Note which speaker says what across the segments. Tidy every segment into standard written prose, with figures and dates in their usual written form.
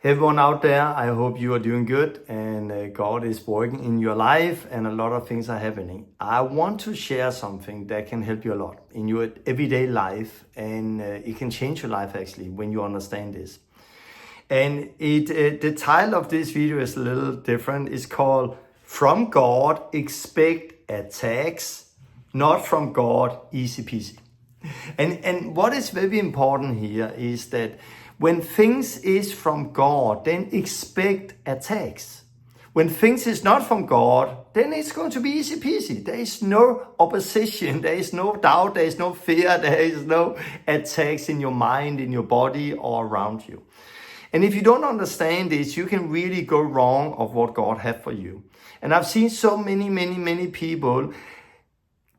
Speaker 1: Everyone out there, I hope you are doing good and God is working in your life and a lot of things are happening. I want to share something that can help you a lot in your everyday life and it can change your life actually when you understand this. And the title of this video is a little different. It's called From God, Expect Attacks, Not From God, Easy Peasy. And what is very important here is that when things is from God, then expect attacks. When things is not from God, then it's going to be easy peasy. There is no opposition, there is no doubt, there is no fear, there is no attacks in your mind, in your body, or around you. And if you don't understand this, you can really go wrong of what God has for you. And I've seen so many people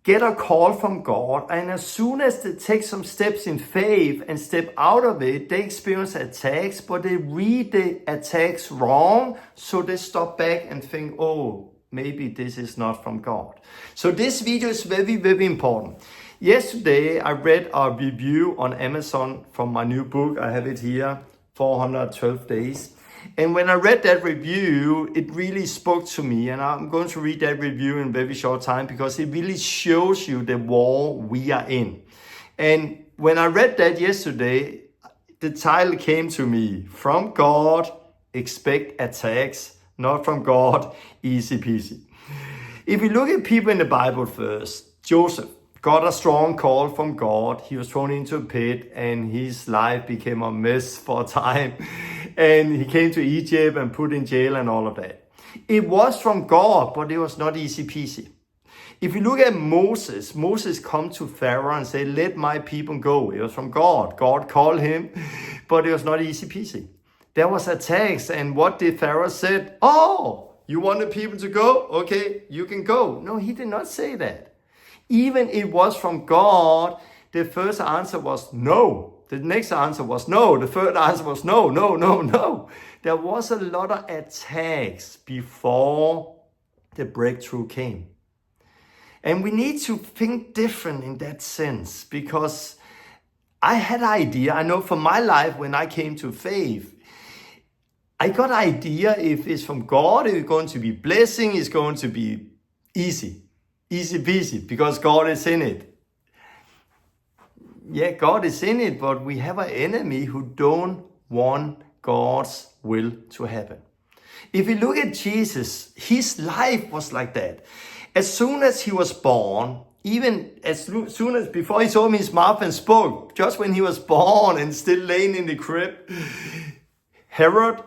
Speaker 1: get a call from God, and as soon as they take some steps in faith and step out of it, they experience attacks, but they read the attacks wrong, so they stop back and think, oh, maybe this is not from God. So this video is very important. Yesterday, I read a review on Amazon from my new book. I have it here, 412 Days. And when I read that review, it really spoke to me. And I'm going to read that review in a very short time because it really shows you the war we are in. And when I read that yesterday, the title came to me, From God, Expect Attacks, Not From God, Easy Peasy. If we look at people in the Bible first, Joseph got a strong call from God. He was thrown into a pit and his life became a mess for a time. And he came to Egypt and put in jail and all of that. It was from God, but it was not easy peasy. If you look at Moses come to Pharaoh and say, let my people go. It was from God. God called him, but it was not easy peasy. There was attacks, and what did Pharaoh said? Oh, you want the people to go? Okay, you can go. No, he did not say that. Even it was from God, the first answer was no. The next answer was no. The third answer was no. There was a lot of attacks before the breakthrough came. And we need to think different in that sense, because I had an idea. I know for my life, when I came to faith, I got an idea if it's from God, it's going to be blessing, it's going to be easy peasy, because God is in it. Yeah, God is in it, but we have an enemy who don't want God's will to happen. If you look at Jesus, his life was like that. As soon as he was born, even as soon as before he opened his mouth and spoke, just when he was born and still laying in the crib, Herod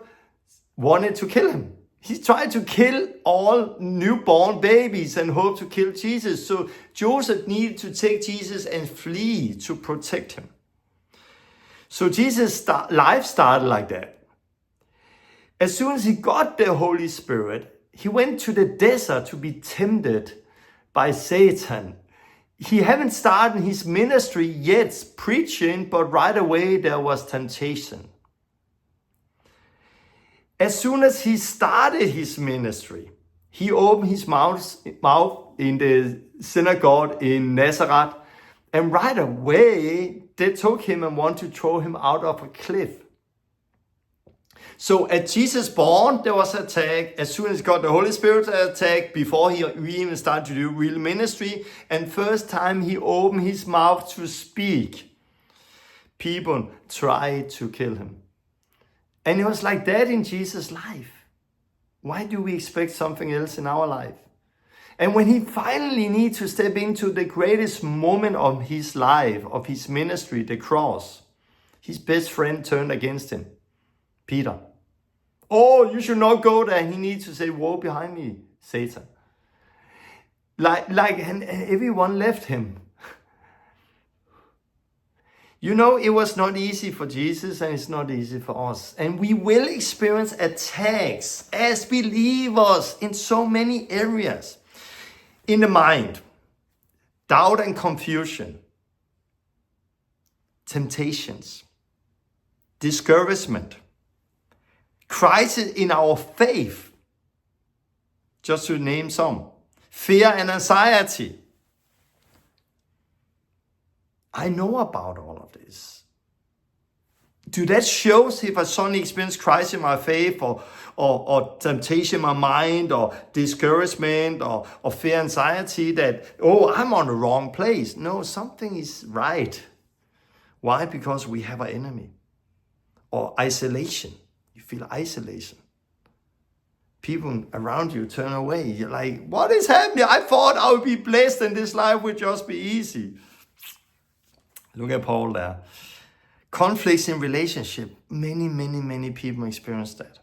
Speaker 1: wanted to kill him. He tried to kill all newborn babies and hoped to kill Jesus. So Joseph needed to take Jesus and flee to protect him. So Jesus' life started like that. As soon as he got the Holy Spirit, he went to the desert to be tempted by Satan. He hadn't started his ministry yet preaching, but right away there was temptation. As soon as he started his ministry, he opened his mouth in the synagogue in Nazareth, and right away they took him and wanted to throw him out of a cliff. So at Jesus born, there was an attack. As soon as he got the Holy Spirit, attack before he even started to do real ministry. And first time he opened his mouth to speak, people tried to kill him. And it was like that in Jesus' life. Why do we expect something else in our life? And when he finally needs to step into the greatest moment of his life, of his ministry, the cross, his best friend turned against him, Peter. Oh, you should not go there. He needs to say, woe behind me, Satan. And everyone left him. You know, it was not easy for Jesus and it's not easy for us. And we will experience attacks as believers in so many areas. In the mind, doubt and confusion, temptations, discouragement, crisis in our faith, just to name some, fear and anxiety. I know about all of this. do that shows if I suddenly experience crisis in my faith or temptation in my mind or discouragement or fear, anxiety that, oh, I'm on the wrong place. No, something is right. Why? Because we have an enemy. Or isolation. You feel isolation. People around you turn away. You're like, what is happening? I thought I would be blessed and this life would just be easy. Look at Paul there. Conflicts in relationship. Many people experience that.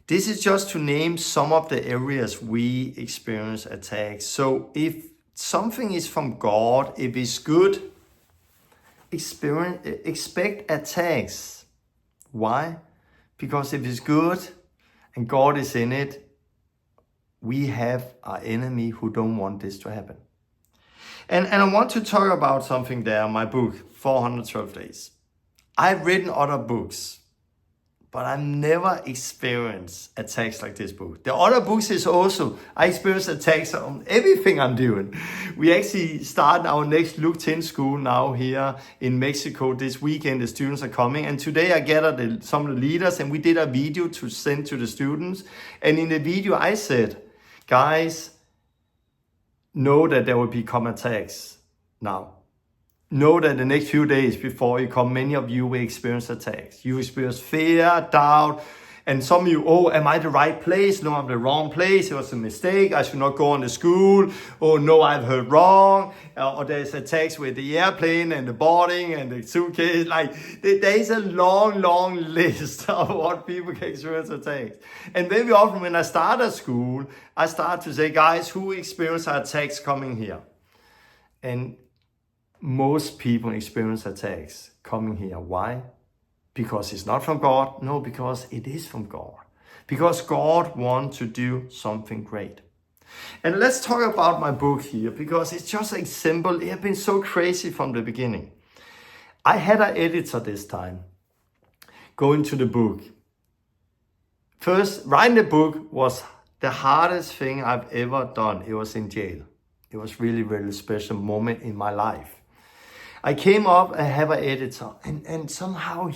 Speaker 1: This is just to name some of the areas we experience attacks. So if something is from God, if it's good, expect attacks. Why? Because if it's good and God is in it, we have our enemy who don't want this to happen. And I want to talk about something there, my book, 412 Days. I've written other books, but I've never experienced attacks like this book. The other books is also, I experienced attacks on everything I'm doing. We actually start our next Luke 10 school now here in Mexico this weekend. The students are coming. And today I gathered some of the leaders and we did a video to send to the students. And in the video I said, guys, know that there will become attacks now. Know that the next few days before you come, many of you will experience attacks. You experience fear, doubt, and some of you, oh, am I the right place? No, I'm the wrong place. It was a mistake. I should not go on the school. Oh, no, I've heard wrong. Or there's attacks with the airplane and the boarding and the suitcase. Like, there is a long list of what people can experience attacks. And very often when I start at school, I start to say, guys, who experience attacks coming here? And most people experience attacks coming here. Why? Because it's not from God? No, because it is from God. Because God wants to do something great. And let's talk about my book here, because it's just a symbol. It has been so crazy from the beginning. I had an editor this time going to the book. First, writing the book was the hardest thing I've ever done. It was in jail. It was really special moment in my life. I came up and have an editor and somehow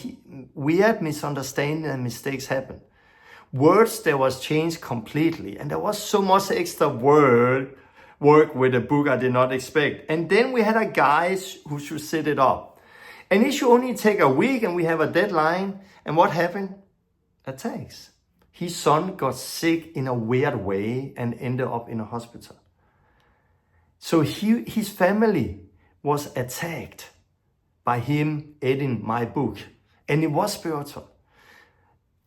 Speaker 1: weird misunderstanding and mistakes happened. Words that was changed completely and there was so much extra work with the book I did not expect. And then we had a guy who should set it up. And it should only take a week and we have a deadline. And what happened? Attacks. His son got sick in a weird way and ended up in a hospital. So his family was attacked by him editing my book. And it was spiritual,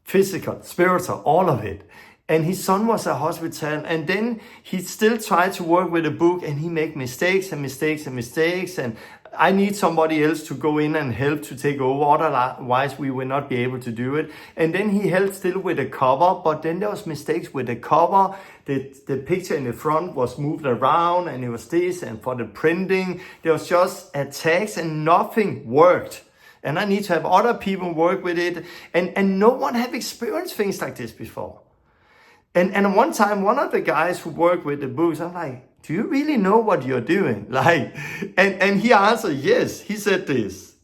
Speaker 1: physical, spiritual, all of it. And his son was at hospital. And then he still tried to work with the book and he made mistakes. And I need somebody else to go in and help to take over. Otherwise, we will not be able to do it. And then he helped still with the cover, but then there was mistakes with the cover. The picture in the front was moved around and it was this. And for the printing, there was just attacks and nothing worked. And I need to have other people work with it. And no one have experienced things like this before. And one time, one of the guys who worked with the books, I'm like, do you really know what you're doing? And he answered, yes. He said this,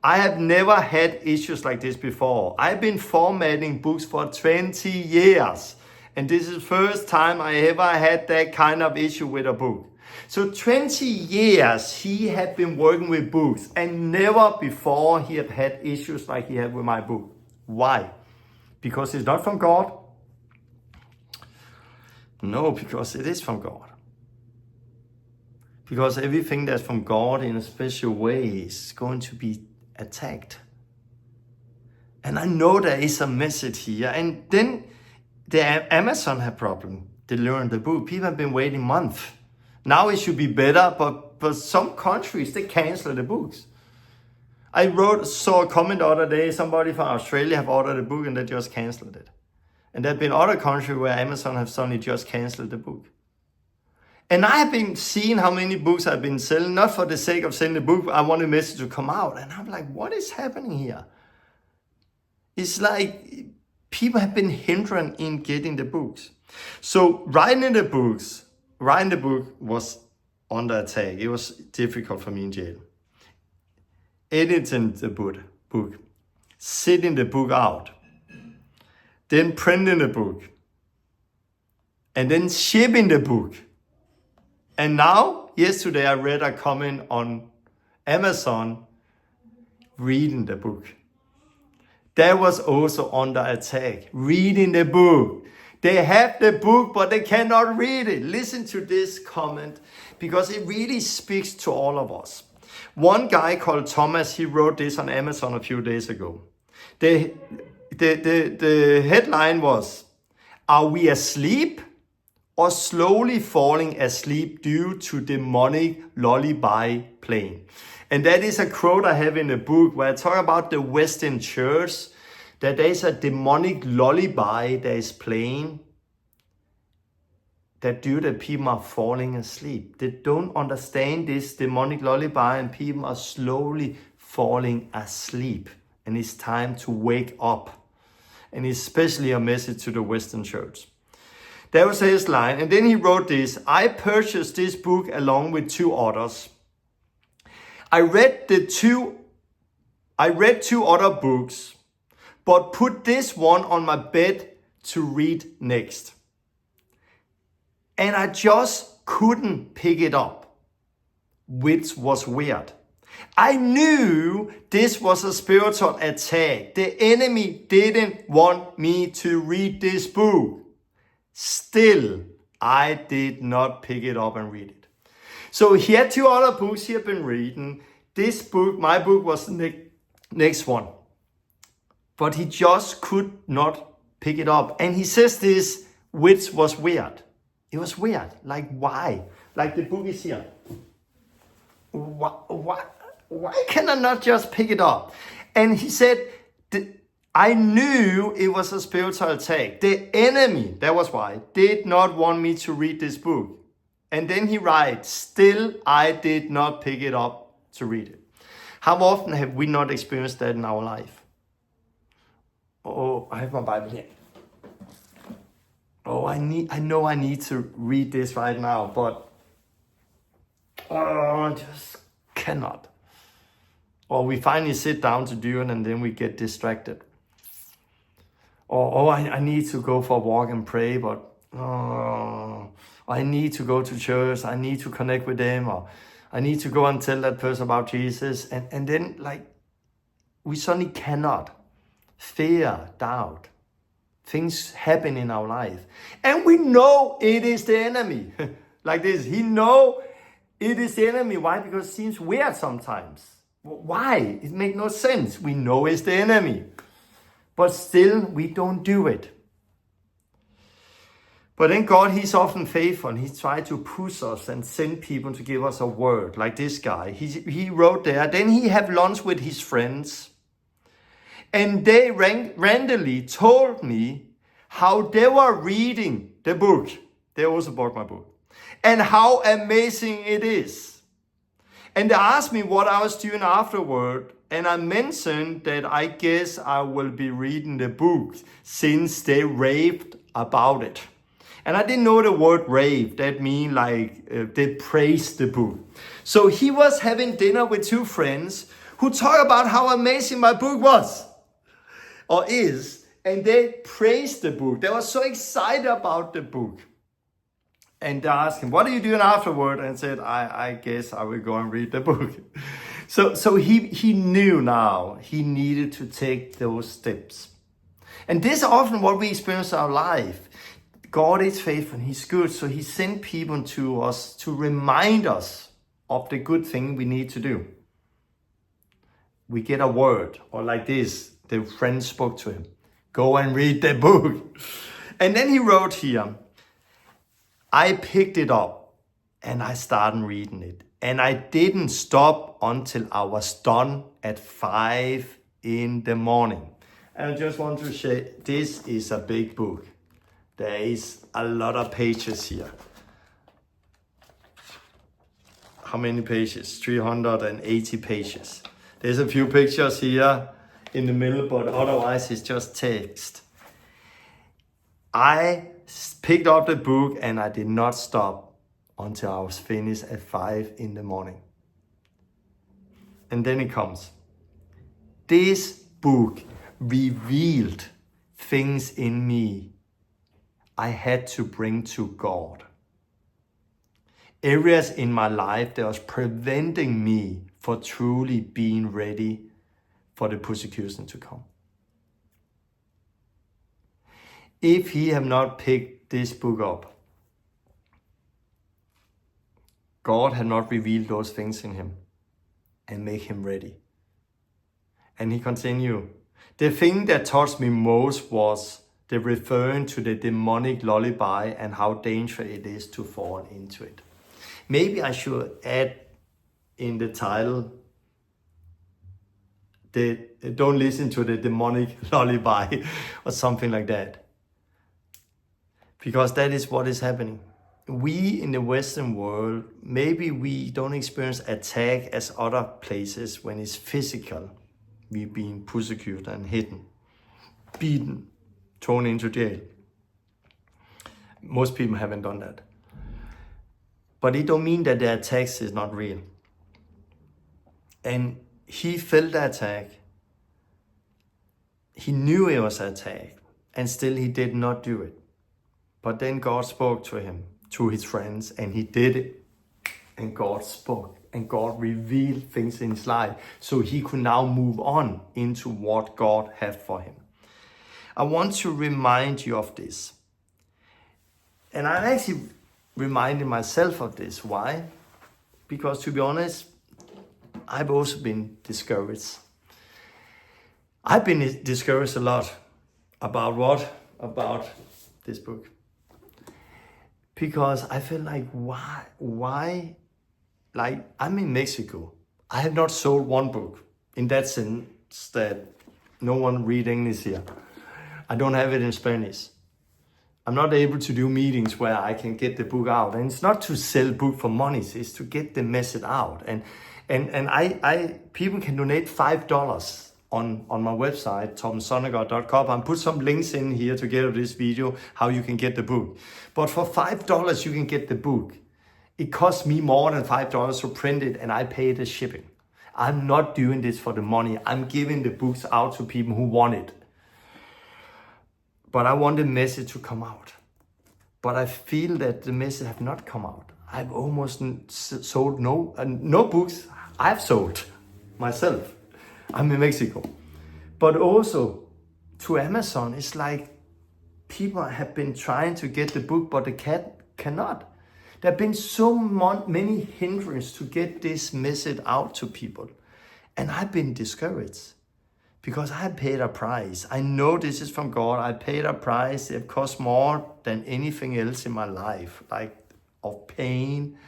Speaker 1: I have never had issues like this before. I've been formatting books for 20 years. And this is the first time I ever had that kind of issue with a book. So 20 years he had been working with books and never before he had had issues like he had with my book. Why? Because it's not from God? No, because it is from God. Because everything that's from God in a special way is going to be attacked. And I know there is a message here. And then the Amazon had problem delivering the book. People have been waiting months. Now it should be better, but some countries, they cancel the books. I saw a comment the other day, somebody from Australia have ordered a book and they just canceled it. And there have been other countries where Amazon have suddenly just canceled the book. And I have been seeing how many books I've been selling, not for the sake of selling the book, I want the message to come out. And I'm like, what is happening here? It's like people have been hindering in getting the books. So writing the book was under attack. It was difficult for me in jail. editing the book, sending the book out, then printing the book, and then shipping the book. And now, yesterday I read a comment on Amazon, reading the book. That was also under attack, reading the book. They have the book, but they cannot read it. Listen to this comment, because it really speaks to all of us. One guy called Thomas, he wrote this on Amazon a few days ago. The headline was, "Are we asleep or slowly falling asleep due to demonic lullaby playing?" And that is a quote I have in the book where I talk about the Western church, that there is a demonic lullaby that is playing, that due to people are falling asleep. They don't understand this demonic lullaby and people are slowly falling asleep. And it's time to wake up. And especially a message to the Western church. That was his line. And then he wrote this: "I purchased this book along with 2 others. I read 2 other books, but put this one on my bed to read next. And I just couldn't pick it up, which was weird. I knew this was a spiritual attack. The enemy didn't want me to read this book. Still, I did not pick it up and read it." So he had 2 other books he had been reading. This book, my book, was the next one. But he just could not pick it up. And he says this, which was weird. It was weird. Like, why? Like, the book is here. Why can I not just pick it up? And he said, I knew it was a spiritual attack. The enemy, that was why, did not want me to read this book. And then he writes, still I did not pick it up to read it. How often have we not experienced that in our life? Oh, I have my Bible here. Oh, I know I need to read this right now, but I just cannot. Or we finally sit down to do it and then we get distracted. Or I need to go for a walk and pray, but I need to go to church. I need to connect with them, or I need to go and tell that person about Jesus. And then like we suddenly cannot. Fear, doubt. Things happen in our life. And we know it is the enemy. Like this. He know it is the enemy. Why? Because it seems weird sometimes. Why? It makes no sense. We know it's the enemy. But still, we don't do it. But then God, He's often faithful. And He tries to push us and send people to give us a word. Like this guy. He wrote there. Then he had lunch with his friends. And they randomly told me how they were reading the book. They also bought my book. And how amazing it is. And they asked me what I was doing afterward. And I mentioned that I guess I will be reading the book since they raved about it. And I didn't know the word rave. That means like they praised the book. So he was having dinner with 2 friends who talk about how amazing my book was. Or is, and they praised the book. They were so excited about the book. And they asked him, what are you doing afterward? And said, I guess I will go and read the book. So he knew now he needed to take those steps. And this is often what we experience in our life. God is faithful, He's good. So He sent people to us to remind us of the good thing we need to do. We get a word, or like this. The friend spoke to him. Go and read the book. And then he wrote here, I picked it up and I started reading it. And I didn't stop until I was done at 5 in the morning. And I just want to say, this is a big book. There is a lot of pages here. How many pages? 380 pages. There's a few pictures here in the middle, but otherwise it's just text. I picked up the book and I did not stop until I was finished at 5 in the morning. And then it comes. this book revealed things in me I had to bring to God. Areas in my life that was preventing me for truly being ready for the persecution to come. If he have not picked this book up, God had not revealed those things in him and make him ready. And he continued, the thing that touched me most was the referring to the demonic lullaby and how dangerous it is to fall into it. Maybe I should add in the title, don't listen to the demonic lullaby or something like that. Because that is what is happening. We in the Western world, maybe we don't experience attack as other places when it's physical. We're being persecuted and hidden, beaten, thrown into jail. Most people haven't done that. But it don't mean that the attack is not real. And he felt the attack. He knew it was an attack, and still he did not do it. But then God spoke to him, to his friends, and he did it. And God spoke, and God revealed things in his life, so he could now move on into what God had for him. I want to remind you of this. And I'm actually reminding myself of this. Why? Because to be honest, I've also been discouraged. I've been discouraged a lot. About what? About this book. Because I feel like, why? Like, I'm in Mexico. I have not sold one book. In that sense that no one read English here. I don't have it in Spanish. I'm not able to do meetings where I can get the book out. And it's not to sell book for money, it's to get the message out. And I people can donate $5 on my website, torbensonnegaard.com. I put some links in here together with this video, how you can get the book. But for $5, you can get the book. It costs me more than $5 to print it, and I pay the shipping. I'm not doing this for the money. I'm giving the books out to people who want it. But I want the message to come out. But I feel that the message have not come out. I've almost sold no books I've sold myself. I'm in Mexico. But also to Amazon, it's like people have been trying to get the book, but they cannot. There have been so many hindrances to get this message out to people. And I've been discouraged because I paid a price. I know this is from God. I paid a price. It cost more than anything else in my life, like of pain,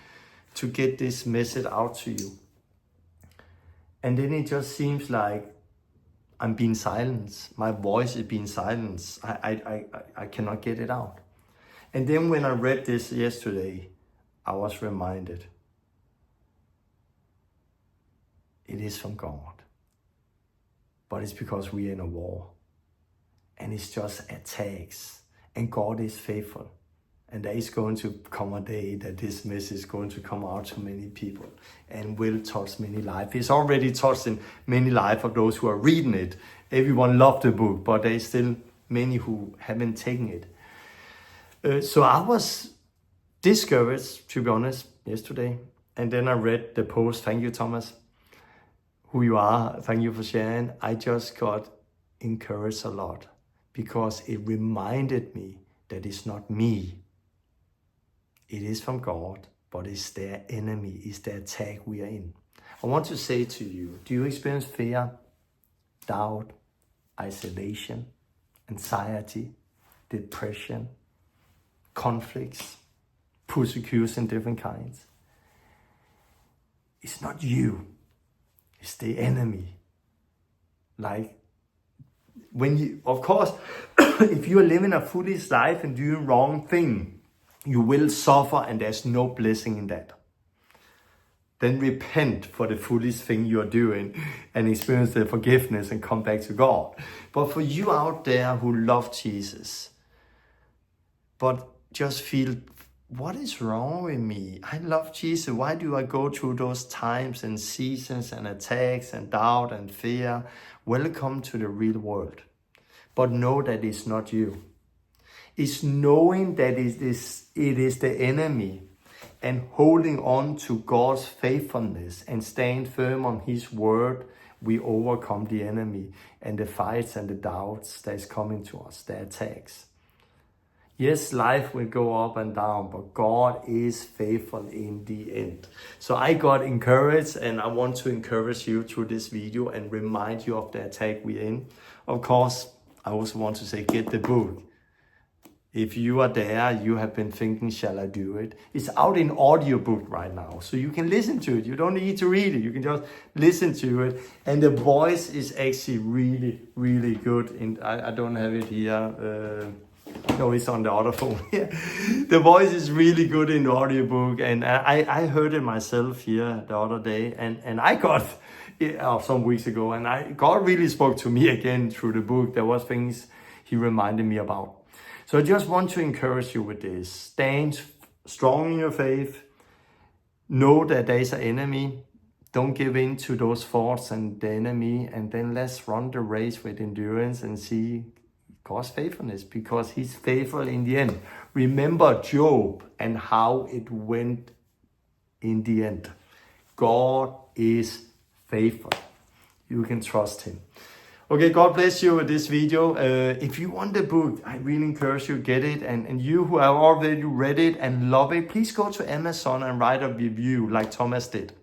Speaker 1: to get this message out to you. And then it just seems like I'm being silenced. My voice is being silenced. I cannot get it out. And then when I read this yesterday, I was reminded, it is from God. But it's because we are in a war. And it's just attacks. And God is faithful. And there is going to come a day that this message is going to come out to many people and will touch many lives. It's already touching many lives of those who are reading it. Everyone loved the book, but there is still many who haven't taken it. So I was discouraged, to be honest, yesterday. And then I read the post. Thank you, Thomas, who you are. Thank you for sharing. I just got encouraged a lot because it reminded me that it's not me. It is from God, but it's their enemy, it's the attack we are in. I want to say to you, do you experience fear, doubt, isolation, anxiety, depression, conflicts, persecution, different kinds? It's not you, it's the enemy. Like, when you, of course, if you are living a foolish life and doing wrong thing, you will suffer, and there's no blessing in that. Then repent for the foolish thing you are doing and experience the forgiveness and come back to God. But for you out there who love Jesus, but just feel what is wrong with me? I love Jesus. Why do I go through those times and seasons and attacks and doubt and fear? Welcome to the real world. But know that it's not you. It's knowing that it is the enemy, and holding on to God's faithfulness and staying firm on His word, we overcome the enemy and the fights and the doubts that is coming to us, the attacks. Yes, life will go up and down, but God is faithful in the end. So I got encouraged, and I want to encourage you through this video and remind you of the attack we're in. Of course, I also want to say, get the book. If you are there, you have been thinking, shall I do it? It's out in audiobook right now, so you can listen to it. You don't need to read it. You can just listen to it. And the voice is actually really, really good. And I don't have it here. No, it's on the other phone. The voice is really good in the audiobook. And I heard it myself here the other day. And I got some weeks ago. And God really spoke to me again through the book. There was things He reminded me about. So I just want to encourage you with this. Stand strong in your faith. Know that there is an enemy. Don't give in to those thoughts and the enemy. And then let's run the race with endurance and see God's faithfulness, because He's faithful in the end. Remember Job and how it went in the end. God is faithful. You can trust Him. Okay, God bless you with this video. If you want the book, I really encourage you to get it. And you who have already read it and love it, please go to Amazon and write a review like Thomas did.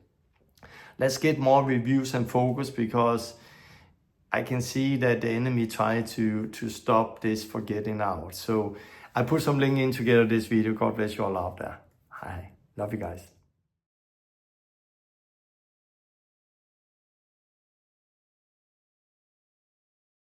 Speaker 1: Let's get more reviews and focus, because I can see that the enemy tried to stop this from getting out. So I put some link in together this video. God bless you all out there. Hi, love you guys.